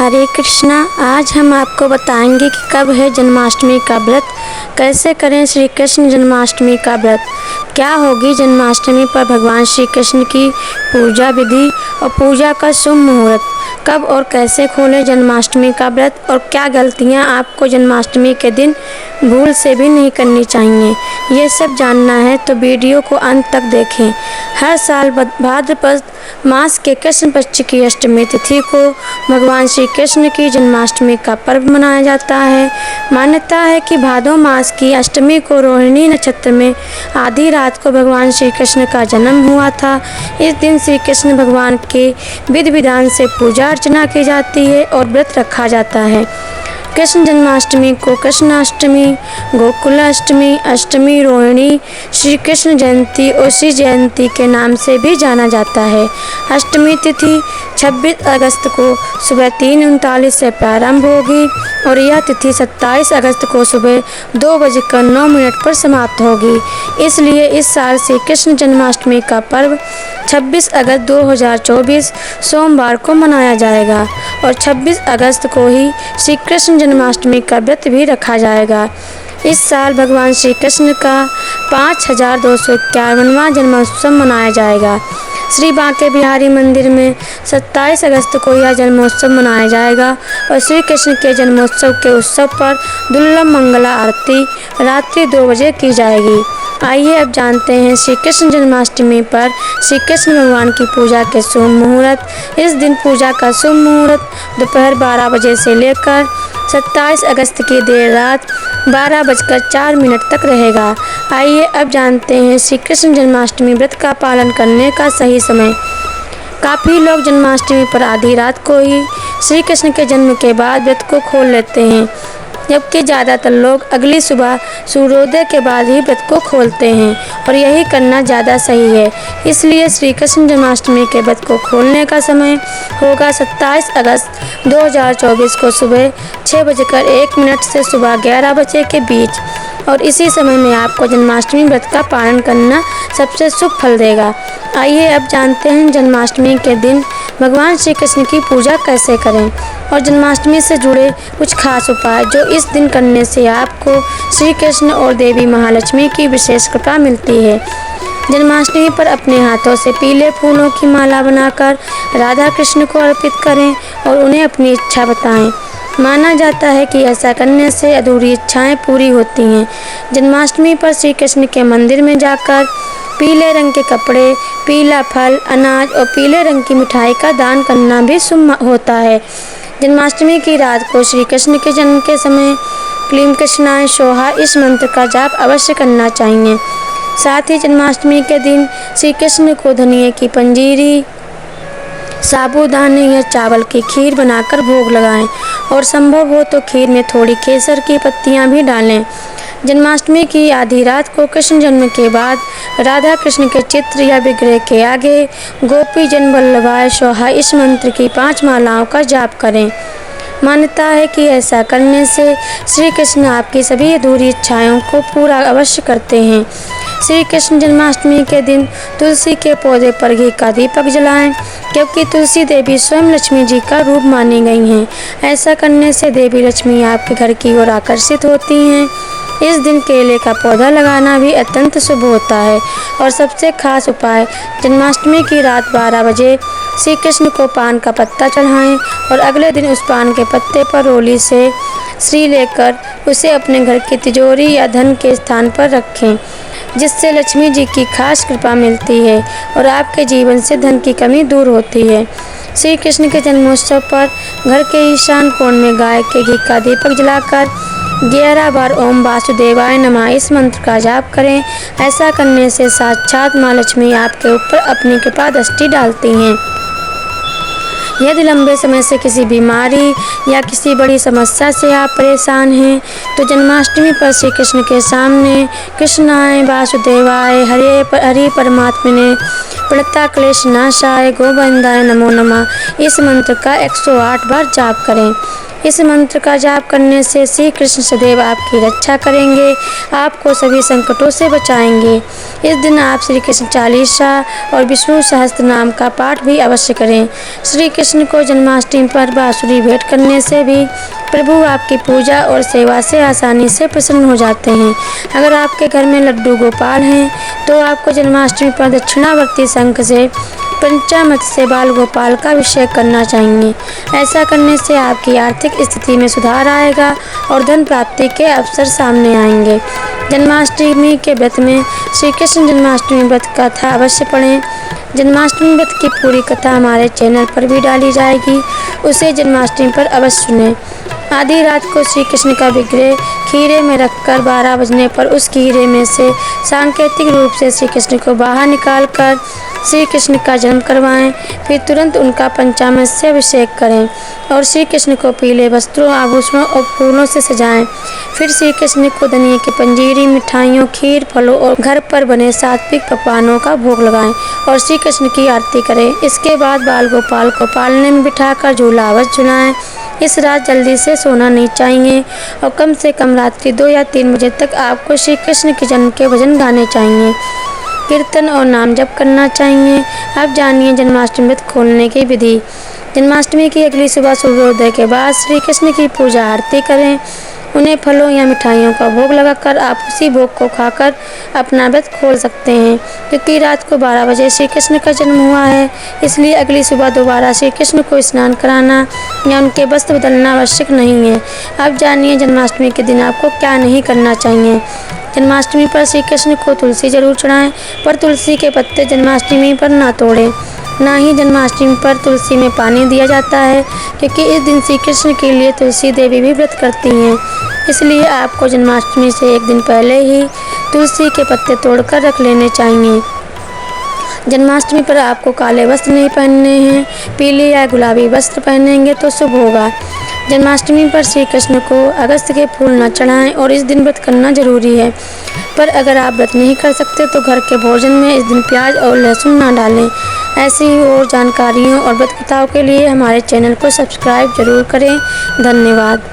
हरे कृष्णा। आज हम आपको बताएंगे कि कब है जन्माष्टमी का व्रत, कैसे करें श्री कृष्ण जन्माष्टमी का व्रत, क्या होगी जन्माष्टमी पर भगवान श्री कृष्ण की पूजा विधि और पूजा का शुभ मुहूर्त, कब और कैसे खोलें जन्माष्टमी का व्रत और क्या गलतियां आपको जन्माष्टमी के दिन भूल से भी नहीं करनी चाहिए। ये सब जानना है तो वीडियो को अंत तक देखें। हर साल भाद्रपद मास के कृष्ण पक्ष की अष्टमी तिथि को भगवान श्री कृष्ण की जन्माष्टमी का पर्व मनाया जाता है। मान्यता है कि भादो मास की अष्टमी को रोहिणी नक्षत्र में आधी रात को भगवान श्री कृष्ण का जन्म हुआ था। इस दिन श्री कृष्ण भगवान के विधि विधान से पूजा अर्चना की जाती है और व्रत रखा जाता है। कृष्ण जन्माष्टमी को कृष्णाष्टमी, गोकुलाष्टमी, अष्टमी रोहिणी, श्री कृष्ण जयंती और श्री जयंती के नाम से भी जाना जाता है। अष्टमी तिथि 26 अगस्त को सुबह 3:39 से प्रारंभ होगी और यह तिथि 27 अगस्त को सुबह 2:09 पर समाप्त होगी। इसलिए इस साल श्री कृष्ण जन्माष्टमी का पर्व 26 अगस्त 2024 सोमवार को मनाया जाएगा और 26 अगस्त को ही श्री कृष्ण जन्माष्टमी का व्रत भी रखा जाएगा। इस साल भगवान श्री कृष्ण का 5251वां जन्मोत्सव मनाया जाएगा। श्री बांके बिहारी मंदिर में 27 अगस्त को यह जन्मोत्सव मनाया जाएगा और श्री कृष्ण के जन्मोत्सव के उत्सव पर दुर्लभ मंगला आरती रात्रि 2 बजे की जाएगी। आइए अब जानते हैं श्री कृष्ण जन्माष्टमी पर श्री कृष्ण भगवान की पूजा के शुभ मुहूर्त। इस दिन पूजा का शुभ मुहूर्त दोपहर 12 बजे से लेकर 27 अगस्त की देर रात 12:04 तक रहेगा। आइए अब जानते हैं श्री कृष्ण जन्माष्टमी व्रत का पालन करने का सही समय। काफ़ी लोग जन्माष्टमी पर आधी रात को ही श्री कृष्ण के जन्म के बाद व्रत को खोल लेते हैं, जबकि ज़्यादातर लोग अगली सुबह सूर्योदय के बाद ही व्रत को खोलते हैं और यही करना ज़्यादा सही है। इसलिए श्री कृष्ण जन्माष्टमी के व्रत को खोलने का समय होगा 27 अगस्त 2024 को सुबह 6:01 से सुबह 11 बजे के बीच और इसी समय में आपको जन्माष्टमी व्रत का पालन करना सबसे शुभ फल देगा। आइए अब जानते हैं जन्माष्टमी के दिन भगवान श्री कृष्ण की पूजा कैसे करें और जन्माष्टमी से जुड़े कुछ खास उपाय जो इस दिन करने से आपको श्री कृष्ण और देवी महालक्ष्मी की विशेष कृपा मिलती है। जन्माष्टमी पर अपने हाथों से पीले फूलों की माला बनाकर राधा कृष्ण को अर्पित करें और उन्हें अपनी इच्छा बताएं। माना जाता है कि ऐसा करने से अधूरी इच्छाएं पूरी होती हैं। जन्माष्टमी पर श्री कृष्ण के मंदिर में जाकर पीले रंग के कपड़े, पीला फल, अनाज और पीले रंग की मिठाई का दान करना भी शुभ होता है। जन्माष्टमी की रात को श्री कृष्ण के जन्म के समय क्लीं कृष्णाय सोहा इस मंत्र का जाप अवश्य करना चाहिए। साथ ही जन्माष्टमी के दिन श्री कृष्ण को धनिये की पंजीरी, साबूदाने या चावल की खीर बनाकर भोग लगाएं और संभव हो तो खीर में थोड़ी केसर की पत्तियां भी डालें। जन्माष्टमी की आधी रात को कृष्ण जन्म के बाद राधा कृष्ण के चित्र या विग्रह के आगे गोपी जन वल्लभाय सोहा इस मंत्र की 5 मालाओं का जाप करें। मान्यता है कि ऐसा करने से श्री कृष्ण आपकी सभी अधूरी इच्छाओं को पूरा अवश्य करते हैं। श्री कृष्ण जन्माष्टमी के दिन तुलसी के पौधे पर घी का दीपक जलाएं, क्योंकि तुलसी देवी स्वयं लक्ष्मी जी का रूप मानी गई हैं। ऐसा करने से देवी लक्ष्मी आपके घर की ओर आकर्षित होती हैं। इस दिन केले का पौधा लगाना भी अत्यंत शुभ होता है। और सबसे खास उपाय, जन्माष्टमी की रात 12 बजे श्री कृष्ण को पान का पत्ता चढ़ाएं और अगले दिन उस पान के पत्ते पर रोली से श्री लेकर उसे अपने घर की तिजोरी या धन के स्थान पर रखें, जिससे लक्ष्मी जी की खास कृपा मिलती है और आपके जीवन से धन की कमी दूर होती है। श्री कृष्ण के जन्मोत्सव पर घर के ईशान कोण में गाय के घी का दीपक जलाकर 11 बार ओम वासुदेवाय नमः इस मंत्र का जाप करें। ऐसा करने से साक्षात माँ लक्ष्मी आपके ऊपर अपनी कृपा दृष्टि डालती हैं। यदि लंबे समय से किसी बीमारी या किसी बड़ी समस्या से आप परेशान हैं तो जन्माष्टमी पर श्री कृष्ण के सामने कृष्णाय वासुदेवाय हरि परमात्मने प्रणता क्लेश नाशाय गोविंदाय नमो नमः इस मंत्र का 108 बार जाप करें। इस मंत्र का जाप करने से श्री कृष्ण सदैव आपकी रक्षा करेंगे, आपको सभी संकटों से बचाएंगे। इस दिन आप श्री कृष्ण चालीसा और विष्णु सहस्त्र नाम का पाठ भी अवश्य करें। श्री कृष्ण को जन्माष्टमी पर बांसुरी भेंट करने से भी प्रभु आपकी पूजा और सेवा से आसानी से प्रसन्न हो जाते हैं। अगर आपके घर में लड्डू गोपाल हैं तो आपको जन्माष्टमी पर दक्षिणावर्ती शंख से पंचामृत से बाल गोपाल का अभिषेक करना चाहिए। ऐसा करने से आपकी आर्थिक स्थिति में सुधार आएगा और धन प्राप्ति के अवसर सामने आएंगे। जन्माष्टमी के व्रत में श्री कृष्ण जन्माष्टमी व्रत कथा अवश्य पढ़ें। जन्माष्टमी व्रत की पूरी कथा हमारे चैनल पर भी डाली जाएगी, उसे जन्माष्टमी पर अवश्य सुनें। आधी रात को श्री कृष्ण का विग्रह खीरे में रखकर 12 बजने पर उस खीरे में से सांकेतिक रूप से श्री कृष्ण को बाहर निकालकर श्री कृष्ण का जन्म करवाएं। फिर तुरंत उनका पंचामृत से अभिषेक करें और श्री कृष्ण को पीले वस्त्रों, आभूषणों और फूलों से सजाएं। फिर श्री कृष्ण को धनिये की पंजीरी, मिठाइयों, खीर, फलों और घर पर बने सात्विक पकवानों का भोग लगाएं और श्री कृष्ण की आरती करें। इसके बाद बाल गोपाल को पालने में बिठाकर झूला अवश्य झुलाएं। इस रात जल्दी से सोना नहीं चाहिए और कम से कम रात्रि 2 या 3 बजे तक आपको श्री कृष्ण के जन्म के भजन गाने चाहिए, कीर्तन और नाम जप करना चाहिए। अब जानिए जन्माष्टमी व्रत खोलने की विधि। जन्माष्टमी की अगली सुबह सूर्योदय के बाद श्री कृष्ण की पूजा आरती करें। उन्हें फलों या मिठाइयों का भोग लगाकर आप उसी भोग को खाकर अपना व्रत खोल सकते हैं। क्योंकि रात को 12 बजे श्री कृष्ण का जन्म हुआ है, इसलिए अगली सुबह दोबारा श्री कृष्ण को स्नान कराना या उनके वस्त्र बदलना आवश्यक नहीं है। अब जानिए जन्माष्टमी के दिन आपको क्या नहीं करना चाहिए। जन्माष्टमी पर श्री कृष्ण को तुलसी जरूर चढ़ाएं, पर तुलसी के पत्ते जन्माष्टमी पर ना तोड़ें। ना ही जन्माष्टमी पर तुलसी में पानी दिया जाता है, क्योंकि इस दिन श्री कृष्ण के लिए तुलसी देवी भी व्रत करती हैं। इसलिए आपको जन्माष्टमी से 1 दिन पहले ही तुलसी के पत्ते तोड़कर रख लेने चाहिए। जन्माष्टमी पर आपको काले वस्त्र नहीं पहनने हैं, पीले या गुलाबी वस्त्र पहनेंगे तो शुभ होगा। जन्माष्टमी पर श्री कृष्ण को अगस्त के फूल न चढ़ाएं और इस दिन व्रत करना जरूरी है। पर अगर आप व्रत नहीं कर सकते तो घर के भोजन में इस दिन प्याज और लहसुन ना डालें। ऐसी ही और जानकारियों और व्रत कथाओं के लिए हमारे चैनल को सब्सक्राइब जरूर करें। धन्यवाद।